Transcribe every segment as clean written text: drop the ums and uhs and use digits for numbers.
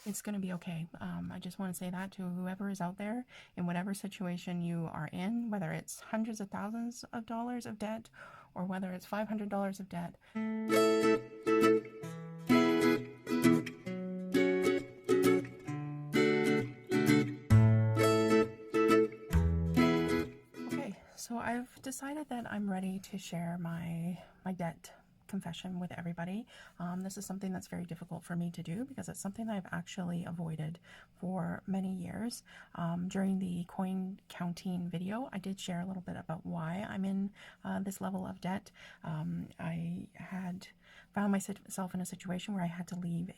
it's going to be okay. I just want to say that to whoever is out there in whatever situation you are in, whether it's hundreds of thousands of dollars of debt or whether it's $500 of debt. Okay, so I've decided that I'm ready to share my debt confession with everybody. This is something that's very difficult for me to do because it's something that I've actually avoided for many years. During the coin counting video, I did share a little bit about why I'm in this level of debt. I had found myself in a situation where I had to leave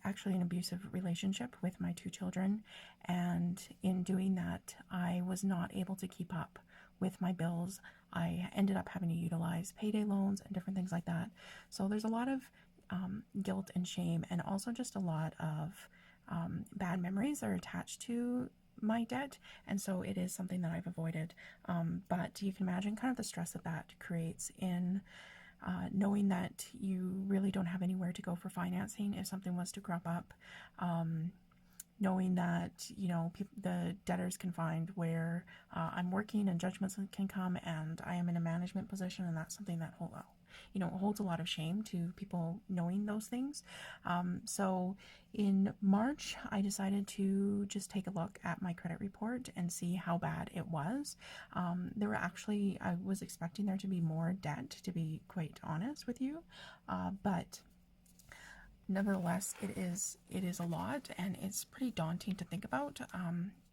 actually an abusive relationship with my two children, and in doing that I was not able to keep up with my bills. I ended up having to utilize payday loans and different things like that. So there's a lot of guilt and shame, and also just a lot of bad memories that are attached to my debt, and so it is something that I've avoided. But you can imagine kind of the stress that creates in knowing that you really don't have anywhere to go for financing if something was to crop up. Knowing that, you know, the debtors can find where I'm working and judgments can come, and I am in a management position, and that's something that holds a lot of shame to people knowing those things. So in March, I decided to just take a look at my credit report and see how bad it was. I was expecting there to be more debt, to be quite honest with you, but nevertheless, it is a lot, and it's pretty daunting to think about.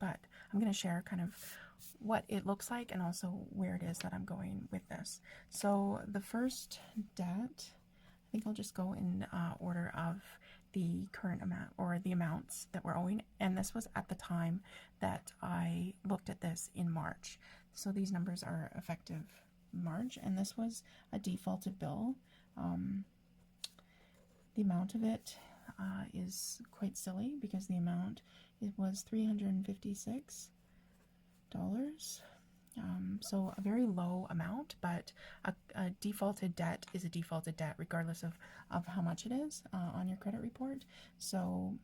But I'm going to share kind of what it looks like and also where it is that I'm going with this. So the first debt, I think I'll just go in order of the current amount, or the amounts that we're owing, and this was at the time that I looked at this in March. So these numbers are effective March, and this was a defaulted bill. The amount of it is quite silly because the amount, it was $356. So a very low amount, but a defaulted debt is a defaulted debt regardless of how much it is on your credit report. So,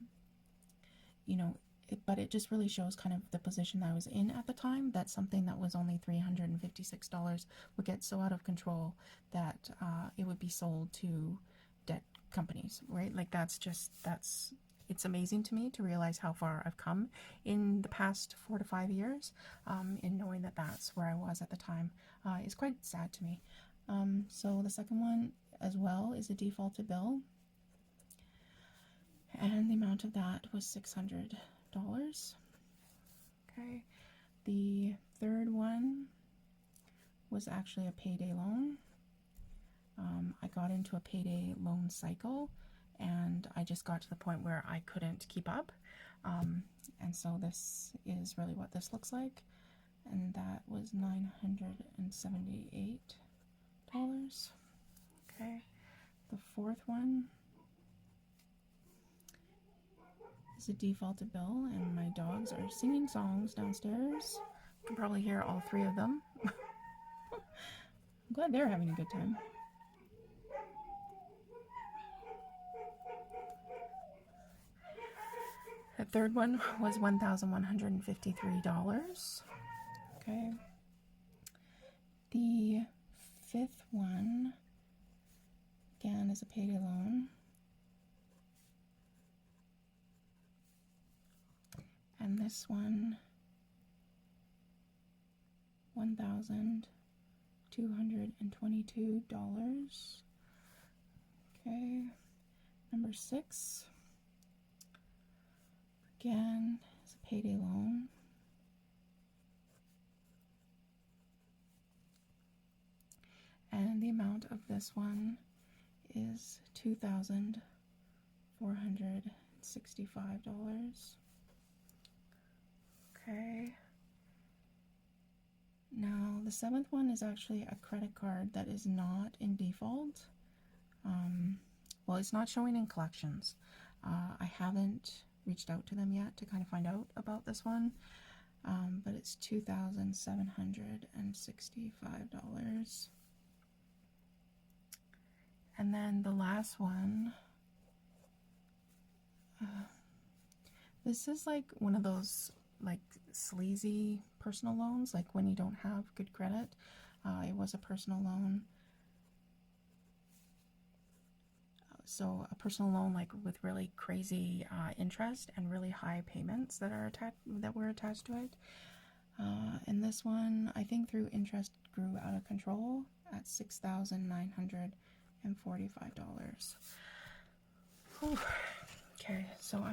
you know, but it just really shows kind of the position that I was in at the time, that something that was only $356 would get so out of control that it would be sold to debt companies, right? Like it's amazing to me to realize how far I've come in the past 4 to 5 years, in knowing that that's where I was at the time. Is quite sad to me. So the second one as well is a defaulted bill, and the amount of that was $600. Okay, the third one was actually a payday loan. I got into a payday loan cycle, and I just got to the point where I couldn't keep up. And so this is really what this looks like. And that was $978. Okay. The fourth one is a defaulted bill, and my dogs are singing songs downstairs. You can probably hear all three of them. I'm glad they're having a good time. The third one was $1,153. Okay. The fifth one, again, is a payday loan. And this one, $1,222. Okay. Number 6, again, is a payday loan. And the amount of this one is $2,465. Okay. Now, the 7th one is actually a credit card that is not in default. Well, it's not showing in collections. I haven't reached out to them yet to kind of find out about this one, but it's $2,765. And then the last one This is like one of those like sleazy personal loans, like when you don't have good credit. It was a personal loan. So a personal loan like with really crazy interest and really high payments that were attached to it. And this one, I think through interest grew out of control at $6,945. Okay, so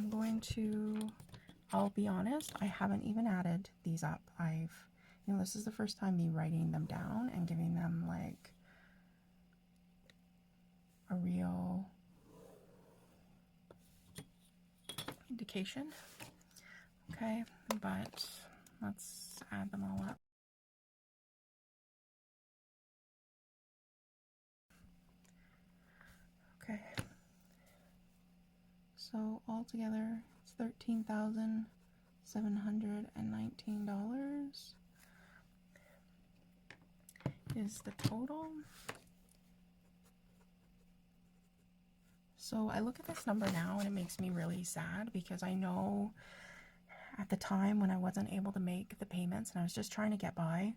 I'll be honest, I haven't even added these up. This is the first time me writing them down and giving them like a real indication. Okay, but let's add them all up. Okay, so altogether it's $13,719 is the total. So I look at this number now and it makes me really sad, because I know at the time when I wasn't able to make the payments and I was just trying to get by,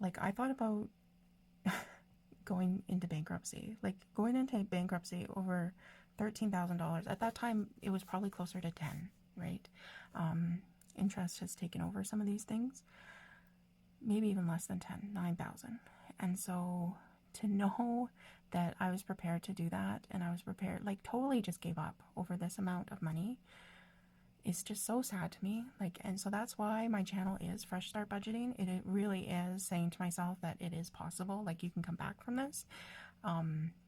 like I thought about going into bankruptcy, over $13,000. At that time, it was probably closer to 10, right? Interest has taken over some of these things, maybe even less than 10, 9,000. And so to know that I was prepared to do that, and I was prepared, like totally just gave up over this amount of money, is just so sad to me. And so that's why my channel is Fresh Start Budgeting. It really is saying to myself that it is possible. Like, you can come back from this.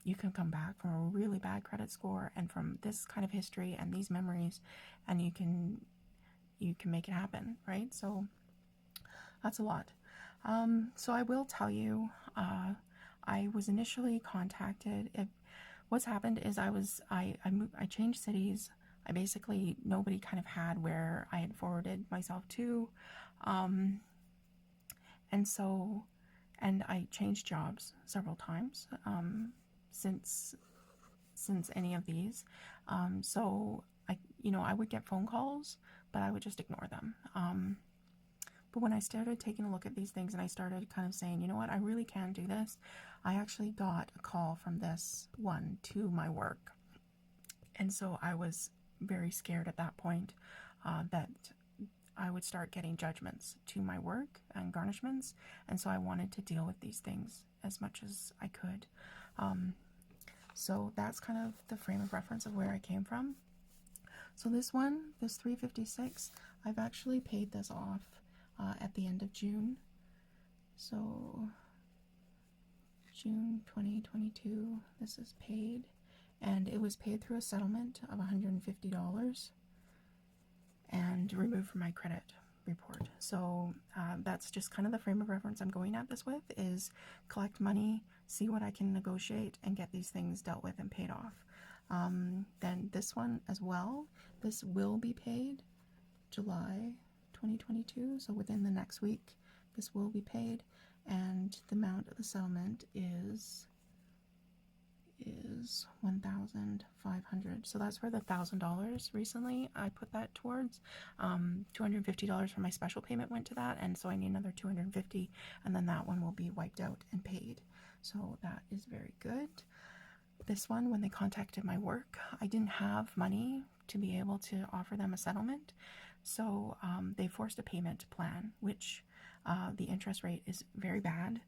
You can come back from a really bad credit score and from this kind of history and these memories, and you can make it happen, right? So that's a lot. So I will tell you, I was initially contacted. What's happened is I changed cities. Nobody kind of had where I had forwarded myself to. And I changed jobs several times since any of these. So I would get phone calls, but I would just ignore them. But when I started taking a look at these things and I started kind of saying, you know what, I really can do this, I actually got a call from this one to my work. And so I was very scared at that point that I would start getting judgments to my work and garnishments. And so I wanted to deal with these things as much as I could. So that's kind of the frame of reference of where I came from. So this $356, I've actually paid this off at the end of June. So June 2022, this is paid. And it was paid through a settlement of $150 and removed from my credit report. So that's just kind of the frame of reference I'm going at this with, is collect money, see what I can negotiate, and get these things dealt with and paid off. Then this one as well, this will be paid July 2022, so within the next week this will be paid, and the amount of the settlement is $1,500. So that's where the $1,000 recently I put that towards. $250 for my special payment went to that, and so I need another $250, and then that one will be wiped out and paid. So that is very good. This one, when they contacted my work, I didn't have money to be able to offer them a settlement, so they forced a payment plan, which the interest rate is very bad.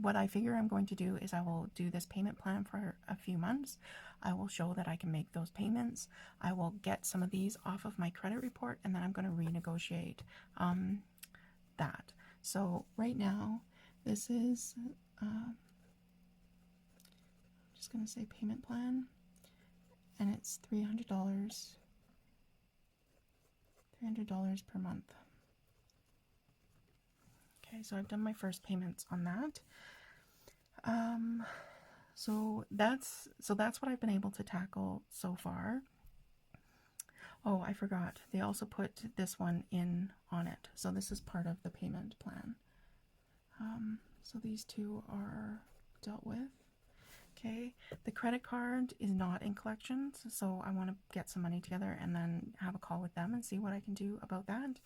What I figure I'm going to do is I will do this payment plan for a few months. I will show that I can make those payments. I will get some of these off of my credit report, and then I'm going to renegotiate that. So right now, this is, I'm just going to say payment plan, and it's $300 per month. Okay, so I've done my first payments on that. So that's what I've been able to tackle so far. Oh, I forgot. They also put this one in on it. So this is part of the payment plan. So these two are dealt with. Okay, the credit card is not in collections, so I want to get some money together and then have a call with them and see what I can do about that.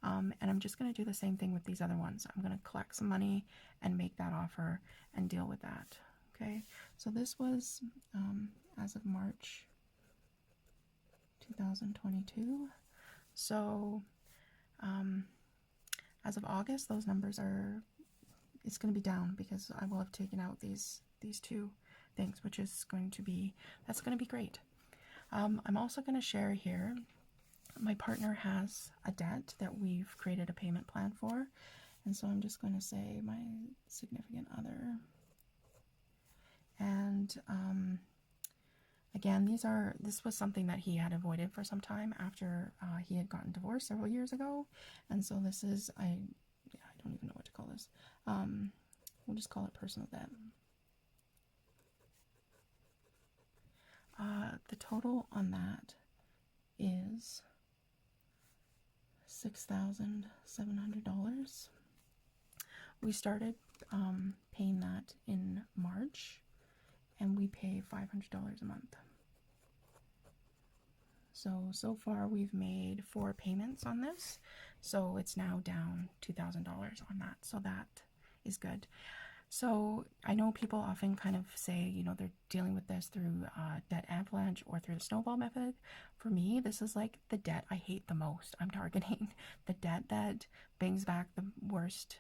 And I'm just going to do the same thing with these other ones. I'm going to collect some money and make that offer and deal with that. Okay, so this was as of March 2022. So as of August, those numbers are, it's going to be down because I will have taken out these two things, which is going to be, that's going to be great. I'm also going to share here, my partner has a debt that we've created a payment plan for, and so I'm just going to say my significant other. And again, this was something that he had avoided for some time after he had gotten divorced several years ago, and so this is, I don't even know what to call this. We'll just call it personal debt. The total on that is $6,700. We started paying that in March, and we pay $500 a month. So far we've made 4 payments on this, so it's now down $2,000 on that, so that is good. So I know people often kind of say, you know, they're dealing with this through debt avalanche or through the snowball method. For me, this is like the debt I hate the most. I'm targeting the debt that brings back the worst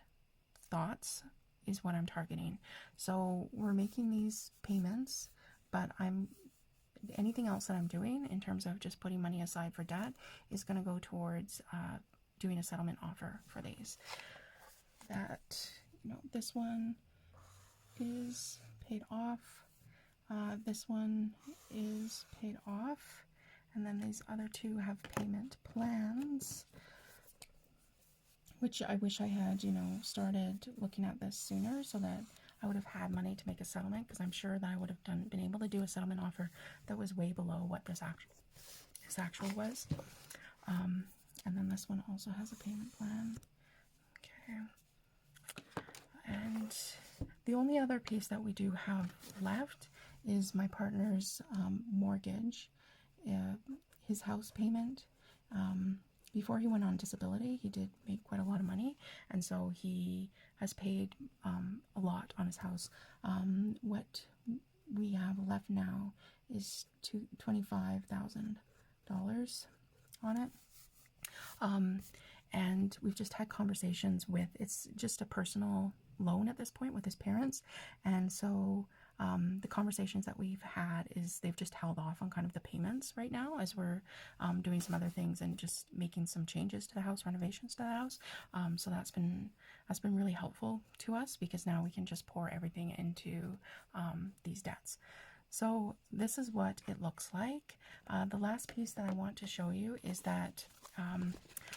thoughts is what I'm targeting. So we're making these payments, but anything else that I'm doing in terms of just putting money aside for debt is going to go towards doing a settlement offer for these. That, you know, this one is paid off, this one is paid off, and then these other two have payment plans, which I wish I had, you know, started looking at this sooner so that I would have had money to make a settlement, because I'm sure that I would have been able to do a settlement offer that was way below what this actual was. And then this one also has a payment plan. Okay. And the only other piece that we do have left is my partner's mortgage, his house payment. Before he went on disability, he did make quite a lot of money, and so he has paid a lot on his house. What we have left now is $25,000 on it. And we've just had conversations with, it's just a personal loan at this point with his parents, and so the conversations that we've had is they've just held off on kind of the payments right now as we're doing some other things and just making some changes to the house, renovations to the house. So that's been really helpful to us, because now we can just pour everything into these debts. So this is what it looks like. The last piece that I want to show you is that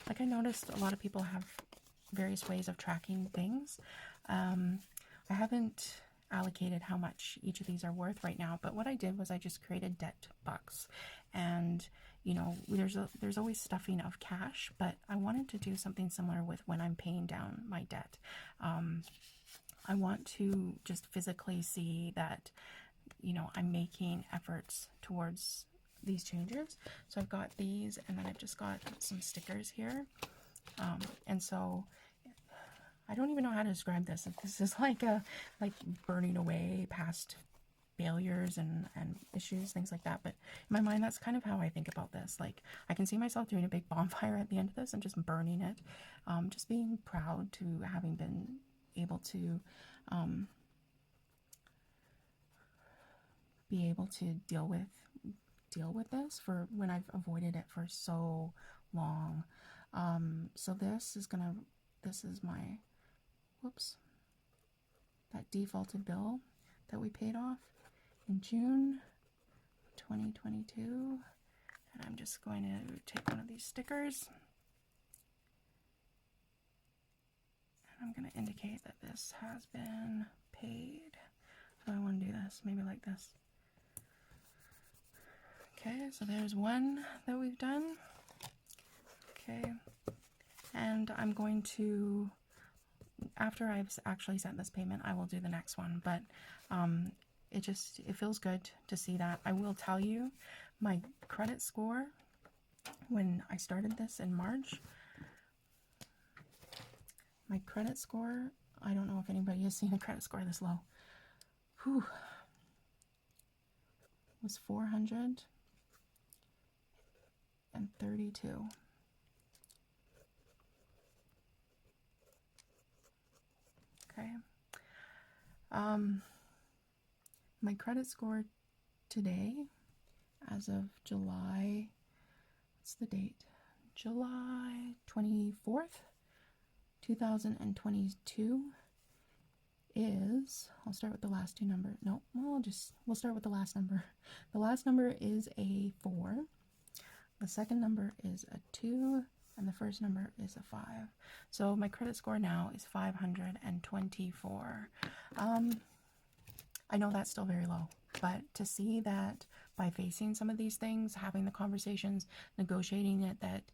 like I noticed a lot of people have various ways of tracking things. I haven't allocated how much each of these are worth right now, but what I did was I just created debt bucks, and you know, there's always stuffing of cash, but I wanted to do something similar with when I'm paying down my debt. I want to just physically see that, you know, I'm making efforts towards these changes. So I've got these, and then I've just got some stickers here, and so I don't even know how to describe this. This is like burning away past failures and issues, things like that. But in my mind, that's kind of how I think about this. Like, I can see myself doing a big bonfire at the end of this and just burning it. Just being proud to having been able to deal with this for when I've avoided it for so long. So this is my that defaulted bill that we paid off in June 2022. And I'm just going to take one of these stickers, and I'm going to indicate that this has been paid. So I want to do this, maybe like this. Okay, so there's one that we've done. Okay, and I'm going to, after I've actually sent this payment, I will do the next one. But it feels good to see that. I will tell you, my credit score, when I started this in March, my credit score, I don't know if anybody has seen a credit score this low, was 432. Okay. My credit score today, as of July, what's the date? July 24th, 2022 is, I'll start with the last two numbers. No, we'll start with the last number. The last number is a 4. The second number is a 2. And the first number is a 5. So my credit score now is 524. I know that's still very low, but to see that by facing some of these things, having the conversations, negotiating it, that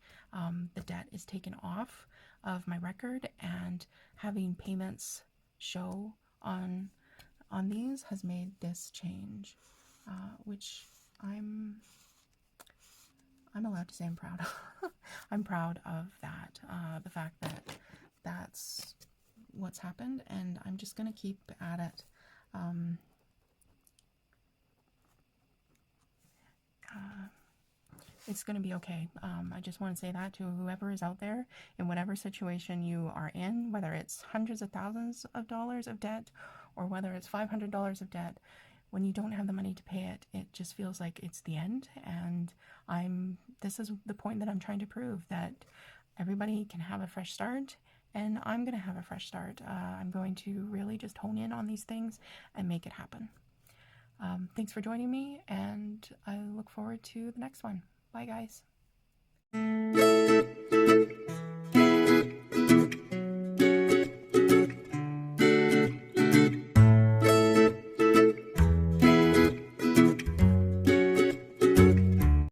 the debt is taken off of my record and having payments show on these has made this change, which I'm allowed to say I'm proud of. I'm proud of that, the fact that that's what's happened, and I'm just going to keep at it. It's going to be okay. I just want to say that to whoever is out there in whatever situation you are in, whether it's hundreds of thousands of dollars of debt or whether it's $500 of debt. When you don't have the money to pay it, it just feels like it's the end. And this is the point that I'm trying to prove, that everybody can have a fresh start, and I'm going to have a fresh start. I'm going to really just hone in on these things and make it happen. Thanks for joining me, and I look forward to the next one. Bye, guys.